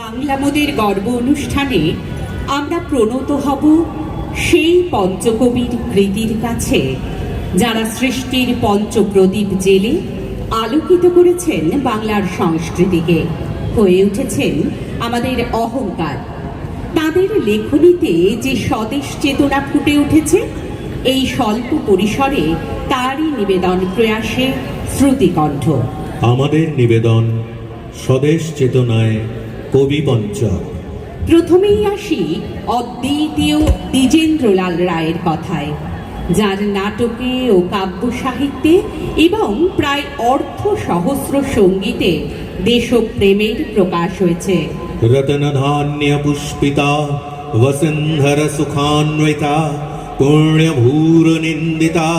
বাংলা মোদের গর্ব অনুষ্ঠানে আমরা প্রণত হব সেই পঞ্চকবির কৃতির কাছে যারা সৃষ্টির পঞ্চপ্রদীপ জেলে আলোকিত করেছেন বাংলার সংস্কৃতিকে, হয়ে উঠেছেন আমাদের অহংকার। তাদের লেখনীতে যে স্বদেশ চেতনা ফুটে উঠেছে, এই স্বল্প পরিসরে তারই নিবেদন প্রয়াসে শ্রুতিকণ্ঠ। আমাদের নিবেদন স্বদেশ চেতনায় কবি পঞ্চক। প্রথমেই আসি অদ্বিতীয় দ্বিজেন্দ্রলাল রায়ের কথায়, যার নাটকে ও কাব্য সাহিত্যে এবং প্রায় অর্ধসহস্র সঙ্গীতে দেশপ্রেমের প্রকাশ হয়েছে। রতনধান্য পুষ্পিতা বসুন্ধর সুখান্বিতা পুণ্যভূর নিন্দিতা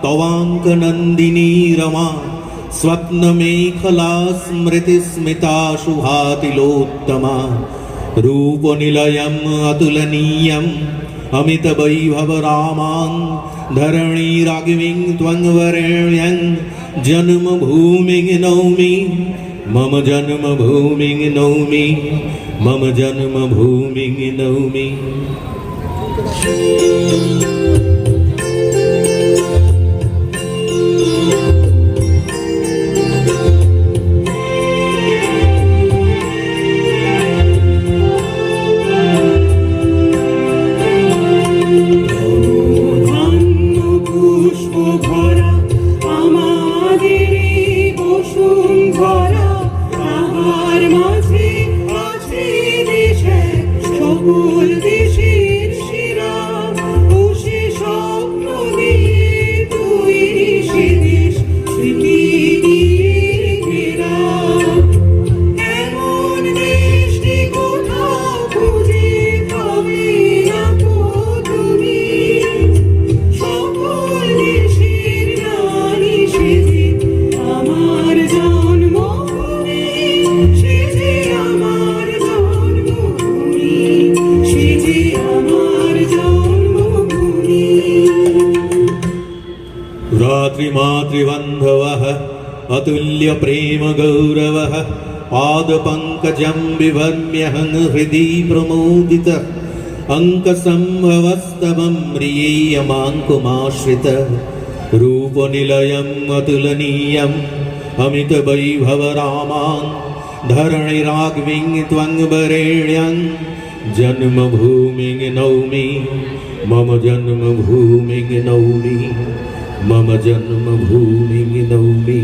তবাঙ্ক নন্দিনী রমা স্বপ্নমেখলা স্মৃতি স্মিতা শুভাতিলোত্তমা রূপনিলয়ম অতুলনীয়ম অমিত বৈভব রামাং ধরণী রাগিং ত্বংবরেণ্যং জন্মভূমিং নৌমি মম জন্মভূমিং নৌমি মম জন্মভূমিং নৌমি। मातृबन्धवः अतुल्य प्रेम गौरवः पादपङ्कजं बिभर्म्यहं हृदि प्रमोदितः अङ्कसम्भवस्तवं म्रियेयमाङ्कुमाश्रितः रूपनिलयम् अतुलनीयम् अमितवैभवरामां धरणिराग्विं त्वङ्बरेण्यं जन्मभूमिं नौमि मम जन्मभूमिं नौमि मम जन्मभूमिं नौमि।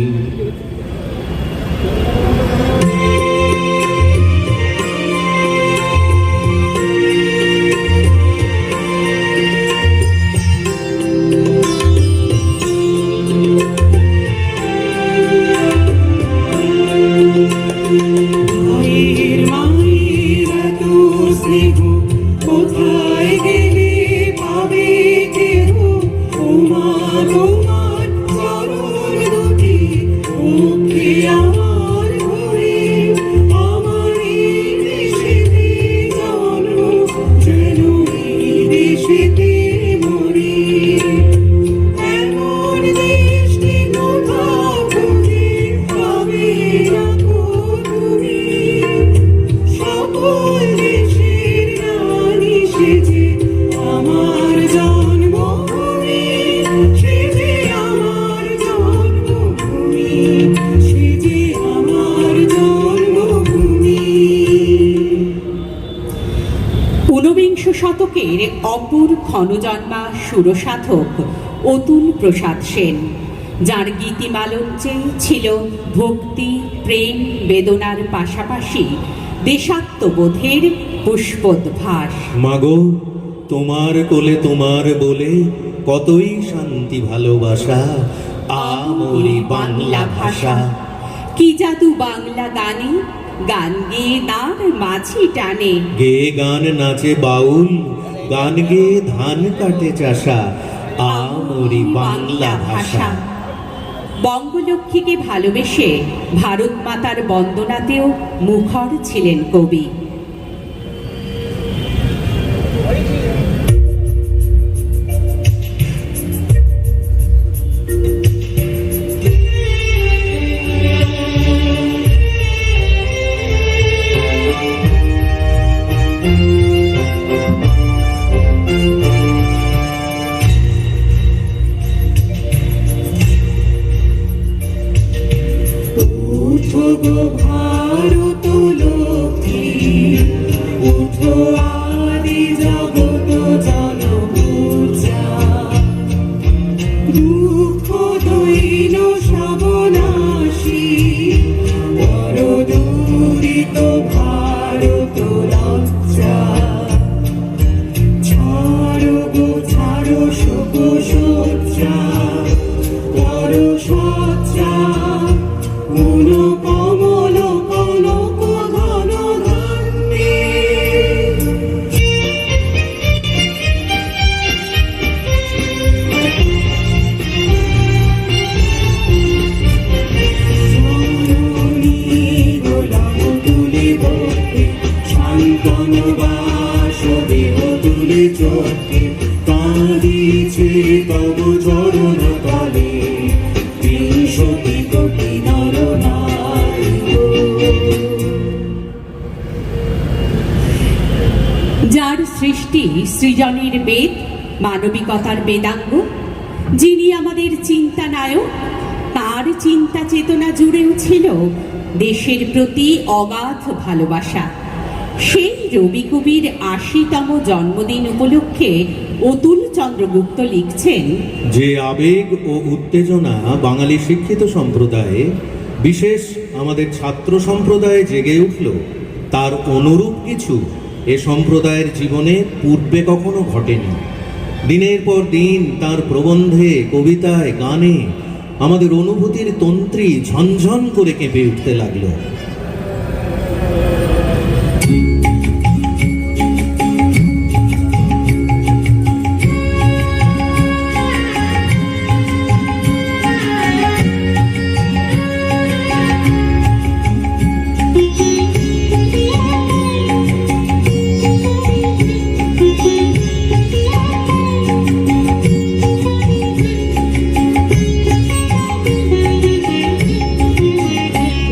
শতকের অপর ক্ষণজন্মা সুরসাধক অতুল প্রসাদ সেন, যার গীতিমালঞ্চে ছিল ভক্তি, প্রেম, বেদনার পাশাপাশি দেশাত্মবোধের পুষ্পোদ্ভাস। মাগো তোমার কোলে তোমার বলে কতই শান্তি ভালোবাসা, আমরি বাংলা ভাষা। কি জাদু বাংলা গানে, গান গেয়ে তার মাঝি টানে। গেয়ে গান নাচে বাউল, গান গেয়ে ধান কাটে চাষা, আমরি বাংলা ভাষা। বঙ্গলক্ষ্মীকে ভালোবেসে ভারত মাতার বন্দনাতেও মুখর ছিলেন কবি। ভারত লজ্জা, ছাড়ো গো ছাড়ো শোক সজ্জা, বড় সজ্জা মন কমল কনক ঘন ধান্যে। জননী গোলাম তুলি বকে, শান্তন বাসদেব তুলি চোখে, কাঁদিছে তব চরণ তলে ৩০০ কোটি নর নারী গো। যার সৃষ্টি সৃজনের বেদ, মানবিকতার বেদাঙ্গ, যিনি আমাদের চিন্তা নায়ক, তার চিন্তা চেতনা জুড়েও ছিল দেশের প্রতি অগাধ ভালোবাসা। সেই রবি কবির ৮০তম জন্মদিন উপলক্ষে অতুল চন্দ্রগুপ্ত লিখছেন, যে আবেগ ও উত্তেজনা বাঙালি শিক্ষিত সম্প্রদায়ে, বিশেষ আমাদের ছাত্র সম্প্রদায়ে জেগে উঠল, তার অনুরূপ কিছু এ সম্প্রদায়ের জীবনে পূর্বে কখনো ঘটেনি। দিনের পর দিন তার প্রবন্ধে, কবিতায়, গানে আমাদের অনুভূতির তন্ত্রী ঝনঝন করে কেঁপে উঠতে লাগলো।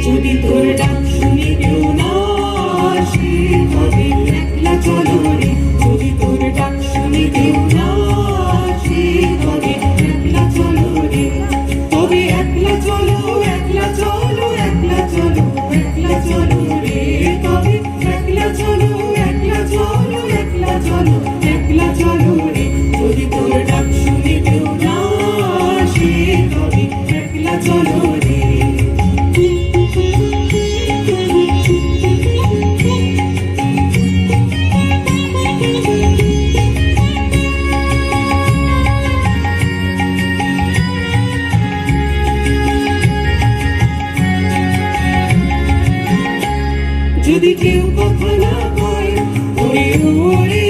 যদি তোর ডাক শুনে কেউ না আসে, তবে একলা চলো রে। যদি তোর ডাক শুনে কেউ না আসে, তবে একলা চলো রে। তবে একলা চলো, একলা চলো, একলা চলো, একলা চলো রে। তবে একলা চলো, একলা চলো, একলা চলো, একলা চলো রে। যদি তোর ডাক শুনে কেউ না আসে, তবে একলা চলো রে। যদি কেউ কথা না কয়, ওরে ওরে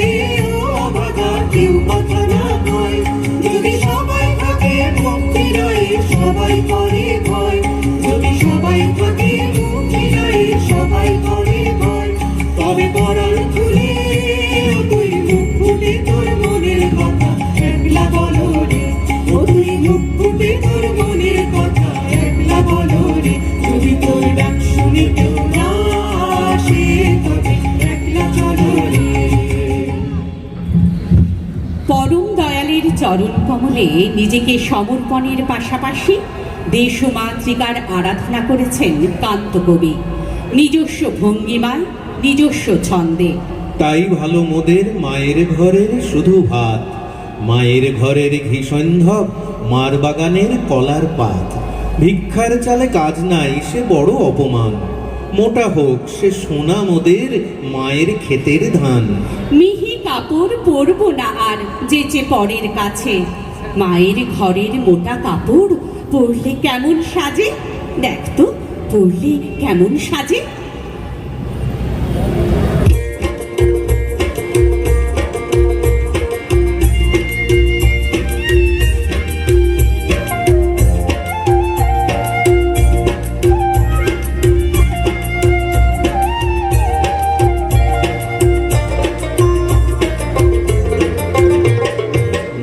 ও অভাগা, কেউ কথা না কয়। যদি সবাই থাকে মুক্তি রয়ে, সবাই করে ভয়। যদি সবাই থাকে মুক্তি রয়ে, সবাই করে ভয়। তবে পরাণ খুলে ও তুই মুখ ফুটে তোর মনের কথা একলা বলো রে। ও তুই মুখ ফুটে তোর মনের কথা একলা বলো রে। যদি তোর ডাক শুনে কেউ না আসে, তবে একলা চলো রে। পরম দয়ালের চরণ কমলে নিজেকে সমর্পণের পাশাপাশি দেশ ও মাতৃকার আরাধনা করেছেন কান্ত কবি, নিজস্ব ভঙ্গিমায়, নিজস্ব ছন্দে। তাই ভালো মোদের মায়ের ঘরের শুধু ভাত, মায়ের ঘরের ঘি সন্ধব, মার বাগানের কলার পাত। ভিক্ষার চালে কাজ নাই সে বড় অপমান, মোটা হোক সে সোনা মোদের মায়ের ক্ষেতের ধান। মিহি কাপড় পরবো না আর যেচে পরের কাছে, মায়ের ঘরের মোটা কাপড় পরলে কেমন সাজে, দেখতো পরলে কেমন সাজে।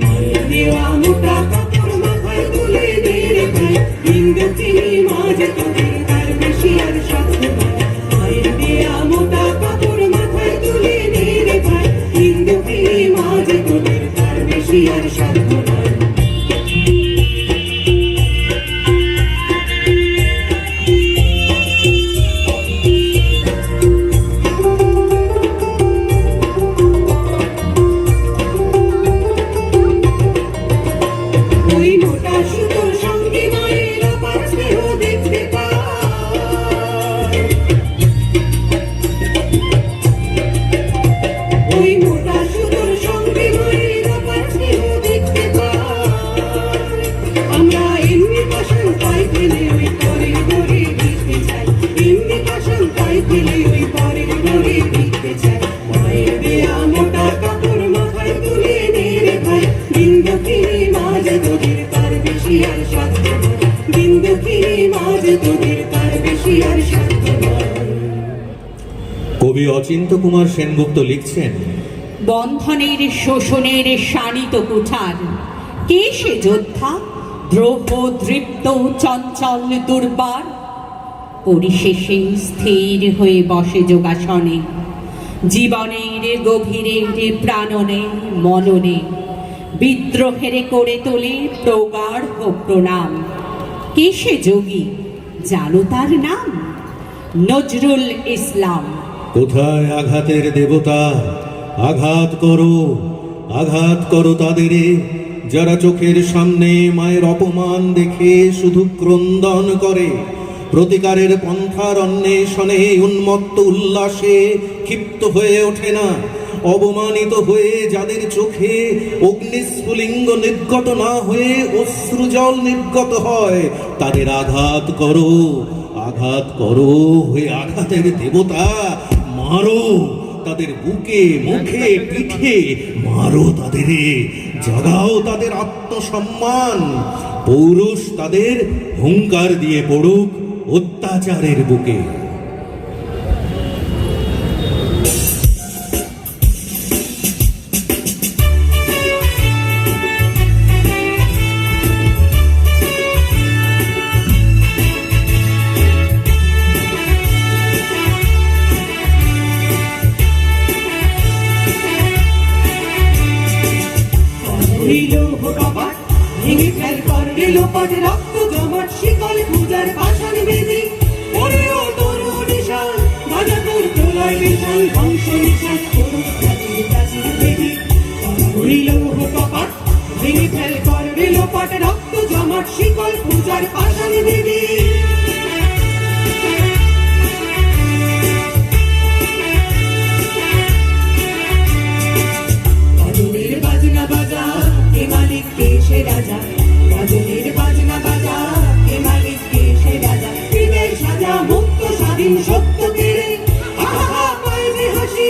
মায়ের দেওয়া মোটা কাপড় মাথায় তুলে দে রে ভাই, হিন্দু চিনি মাঝে তোদের তার বেশি আর সাধ্য নাই। মায়ের দেওয়া মোটা কাপড় মাথায় তুলে দে রে ভাই, হিন্দু চিনি মাঝে তোদের তার বেশি আর সাধ্য নাই। ওই মোটা সুতোর সঙ্গে মায়ের অপার স্নেহ দেখতে পায়। কবি অচিন্ত্য কুমার সেনগুপ্ত লিখছেন, বন্ধনের শোষণের শানিত কুঠার, কে সে যোদ্ধা দ্রোহ দৃপ্ত চঞ্চল দুর্বার, পরিশেষে স্থির হয়ে বসে যোগাসনে, জীবনের গভীরের প্রাণনে মননে, বিদ্রোহের করে তোলে প্রগাঢ় প্রণাম। কে সে যোগী জানো তার নাম? নজরুল ইসলাম। কোথায় আঘাতের দেবতা? আঘাত করো তাদের, যারা চোখের সামনে মায়ের অপমান দেখে শুধু ক্রন্দন করে, প্রতিকারের পন্থার অন্বেষণে উন্মত্ত উল্লাসে ক্ষিপ্ত হয়ে ওঠে না, অবমানিত হয়ে যাদের চোখে অগ্নিস্ফুলিঙ্গ নির্গত না হয়ে অশ্রুজল নির্গত হয়, তাদের আঘাত করো হয়ে আঘাতের দেবতা, মারো তাদের বুকে মুখে পিঠে, মারো তাদের, জাগাও তাদের আত্মসম্মান, পৌরুষ তাদের হুঙ্কার দিয়ে পড়ুক অত্যাচারের বুকে। ভেঙে ফেল কর লোপাট, রক্ত জমাট শিকল পূজার পাষাণ বেদি, ওরে ও তরু নিশান বাজা তোর তোলায় নিশান, বংশ নিশ্বাস করুক প্রাচীর প্রাচীর বেদি। হইল কপাট ভেঙে ফেল কর লোপাট, রক্ত জমাট শিকল পূজার পাষাণ বেদি। বাজনের বাজনা বাজা কে মালিক কে সে রাজা, বাজনের বাজনা বাজা কে মালিক কে সে রাজা, হৃদয় সাজা মুক্ত স্বাধীন সত্য কেড়ে, আহা পায় যে হাসি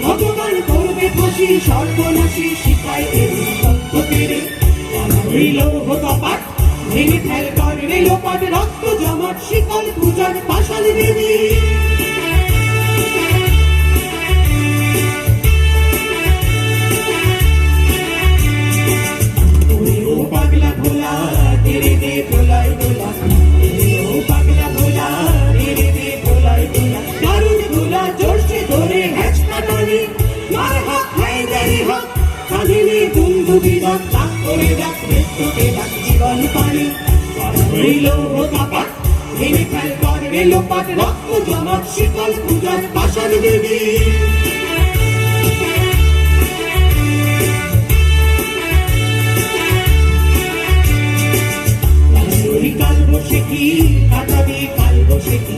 ভগবান করবে ফাঁসি, সর্বনাশী শিখায় এর সত্য কেড়ে। হইল কপাট ভেঙে ফেল কর লোপাট, রক্ত জমাট শিকল পূজার পাষাণ বেদি। পাগলা ভোলা তেরে দে ভোলাই ভোলা, ও পাগলা ভোলা তেরে দে ভোলাই ভোলা, দারুণ ভোলা জোরসে ধরে হ্যাচকা টানি, মার হাত খাই দেরি হাত কাঁদিনি বন্ধু বিদাত, ডাক করে ডাক মৃত্যুকে ডাক জীবন পানি। হইল কাপাট ভেঙে ফেল কর লোপাট, রক্ত জমাট শিকল পূজার পাষাণ বেদি। কাল বসে কি কাটাবি কাল বসে কি,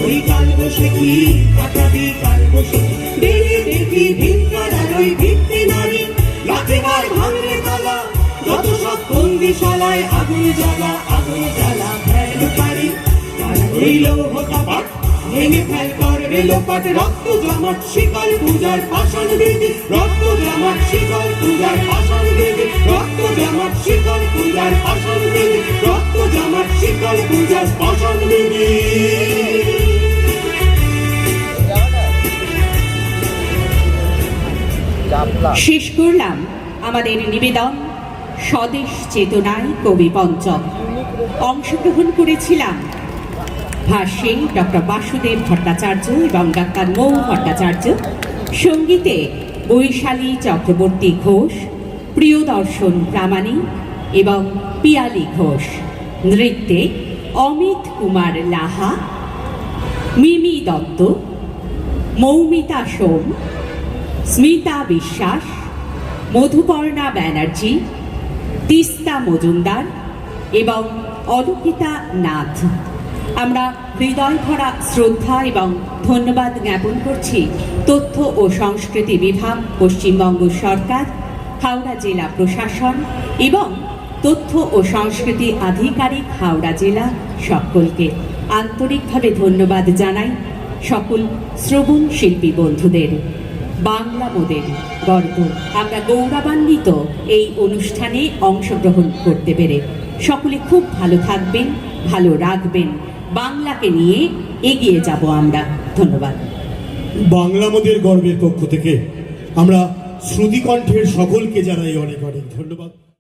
ওই কাল বসে কি কাটাবি কাল বসে কি, দেখি দেখি ভিক্ষার আলোয় ভিত্তি নারী, লাঠিমার ভাঙলে তালা যত সব বন্দিশালায়, আগুন জ্বালা ফেল পারি। হইল কপাট ভেঙে ফেল কর লোপাট, রক্ত জমাট শিকল পূজার পাষাণ বেদি, রক্ত জমাট শিকল পূজার পাষাণ বেদি, রক্ত জমাট শিকল পূজার পাষাণ বেদি, রক্ত জমাট শিকল পূজার পাষাণ বেদি। শেষ করলাম আমাদের নিবেদন স্বদেশ চেতনায় কবি পঞ্চম। অংশগ্রহণ করেছিলাম ভাষ্যে ডক্টর বাসুদেব ভট্টাচার্য এবং ডাক্তার মৌ ভট্টাচার্য, সঙ্গীতে বৈশালী চক্রবর্তী ঘোষ, প্রিয়দর্শন প্রামাণিক এবং পিয়ালি ঘোষ, নৃত্যে অমিত কুমার লাহা, মিমি দত্ত, মৌমিতা সোম, স্মিতা বিশ্বাস, মধুপর্ণা ব্যানার্জি, তিস্তা মজুমদার এবং অলোকিতা নাথ। আমরা হৃদয় ভরা শ্রদ্ধা এবং ধন্যবাদ জ্ঞাপন করছি তথ্য ও সংস্কৃতি বিভাগ, পশ্চিমবঙ্গ সরকার, হাওড়া জেলা প্রশাসন এবং তথ্য ও সংস্কৃতি আধিকারিক হাওড়া জেলা সকলকে আন্তরিকভাবে ধন্যবাদ জানাই। সকল শ্রবণ শিল্পী বন্ধুদের বাংলা মোদের গর্ব, আমরা গৌরবান্বিত এই অনুষ্ঠানে অংশগ্রহণ করতে পেরে। সকলে খুব ভালো থাকবেন, ভালো রাখবেন, বাংলাকে নিয়ে এগিয়ে যাব আমরা। ধন্যবাদ। বাংলা মোদের গর্বের পক্ষ থেকে আমরা শ্রুতিকণ্ঠের সকলকে জানাই অনেক অনেক ধন্যবাদ।